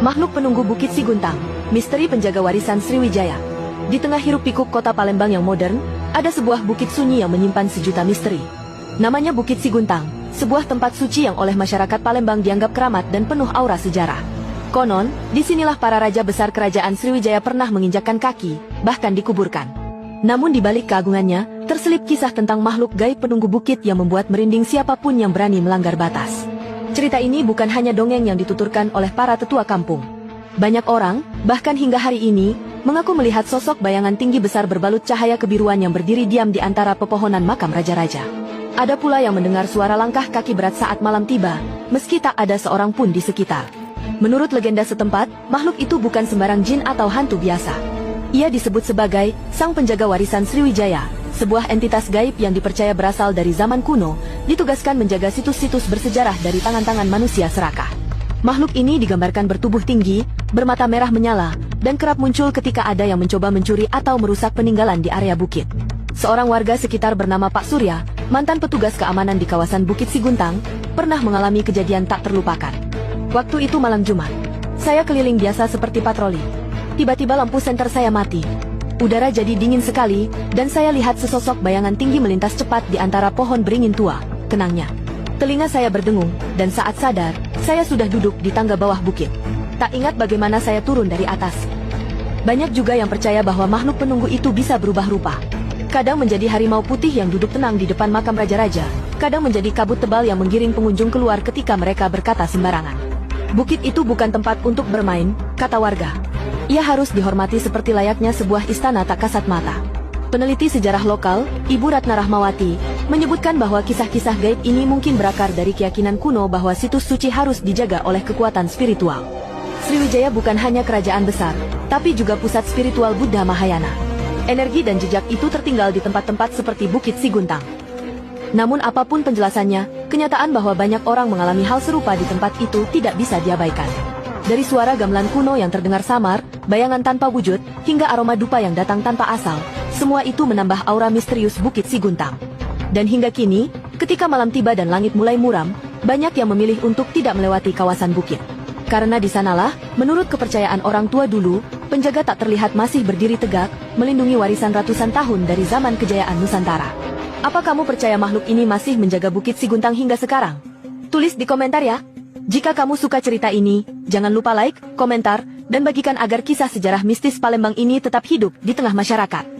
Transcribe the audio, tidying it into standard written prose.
Makhluk penunggu Bukit Siguntang, misteri penjaga warisan Sriwijaya. Di tengah hiruk-pikuk kota Palembang yang modern, ada sebuah bukit sunyi yang menyimpan sejuta misteri. Namanya Bukit Siguntang, sebuah tempat suci yang oleh masyarakat Palembang dianggap keramat dan penuh aura sejarah. Konon, disinilah para raja besar kerajaan Sriwijaya pernah menginjakkan kaki, bahkan dikuburkan. Namun di balik keagungannya, terselip kisah tentang makhluk gaib penunggu bukit yang membuat merinding siapapun yang berani melanggar batas. Cerita ini bukan hanya dongeng yang dituturkan oleh para tetua kampung. Banyak orang, bahkan hingga hari ini, mengaku melihat sosok bayangan tinggi besar berbalut cahaya kebiruan yang berdiri diam di antara pepohonan makam raja-raja. Ada pula yang mendengar suara langkah kaki berat saat malam tiba, meski tak ada seorang pun di sekitar. Menurut legenda setempat, makhluk itu bukan sembarang jin atau hantu biasa. Ia disebut sebagai sang penjaga warisan Sriwijaya, sebuah entitas gaib yang dipercaya berasal dari zaman kuno, ditugaskan menjaga situs-situs bersejarah dari tangan-tangan manusia serakah. Makhluk ini digambarkan bertubuh tinggi, bermata merah menyala, dan kerap muncul ketika ada yang mencoba mencuri atau merusak peninggalan di area bukit. Seorang warga sekitar bernama Pak Surya, mantan petugas keamanan di kawasan Bukit Siguntang, pernah mengalami kejadian tak terlupakan. Waktu itu malam Jumat. Saya keliling biasa seperti patroli. Tiba-tiba lampu senter saya mati. Udara jadi dingin sekali, dan saya lihat sesosok bayangan tinggi melintas cepat di antara pohon beringin tua, kenangnya. Telinga saya berdengung, dan saat sadar, saya sudah duduk di tangga bawah bukit. Tak ingat bagaimana saya turun dari atas. Banyak juga yang percaya bahwa makhluk penunggu itu bisa berubah rupa. Kadang menjadi harimau putih yang duduk tenang di depan makam raja-raja, kadang menjadi kabut tebal yang menggiring pengunjung keluar ketika mereka berkata sembarangan. Bukit itu bukan tempat untuk bermain, kata warga. Ia harus dihormati seperti layaknya sebuah istana tak kasat mata. Peneliti sejarah lokal, Ibu Ratna Rahmawati, menyebutkan bahwa kisah-kisah gaib ini mungkin berakar dari keyakinan kuno bahwa situs suci harus dijaga oleh kekuatan spiritual. Sriwijaya bukan hanya kerajaan besar, tapi juga pusat spiritual Buddha Mahayana. Energi dan jejak itu tertinggal di tempat-tempat seperti Bukit Siguntang. Namun apapun penjelasannya, kenyataan bahwa banyak orang mengalami hal serupa di tempat itu tidak bisa diabaikan. Dari suara gamelan kuno yang terdengar samar, bayangan tanpa wujud, hingga aroma dupa yang datang tanpa asal, semua itu menambah aura misterius Bukit Siguntang. Dan hingga kini, ketika malam tiba dan langit mulai muram, banyak yang memilih untuk tidak melewati kawasan bukit. Karena di sanalah, menurut kepercayaan orang tua dulu, penjaga tak terlihat masih berdiri tegak, melindungi warisan ratusan tahun dari zaman kejayaan Nusantara. Apa kamu percaya makhluk ini masih menjaga Bukit Siguntang hingga sekarang? Tulis di komentar ya! Jika kamu suka cerita ini, jangan lupa like, komentar, dan bagikan agar kisah sejarah mistis Palembang ini tetap hidup di tengah masyarakat.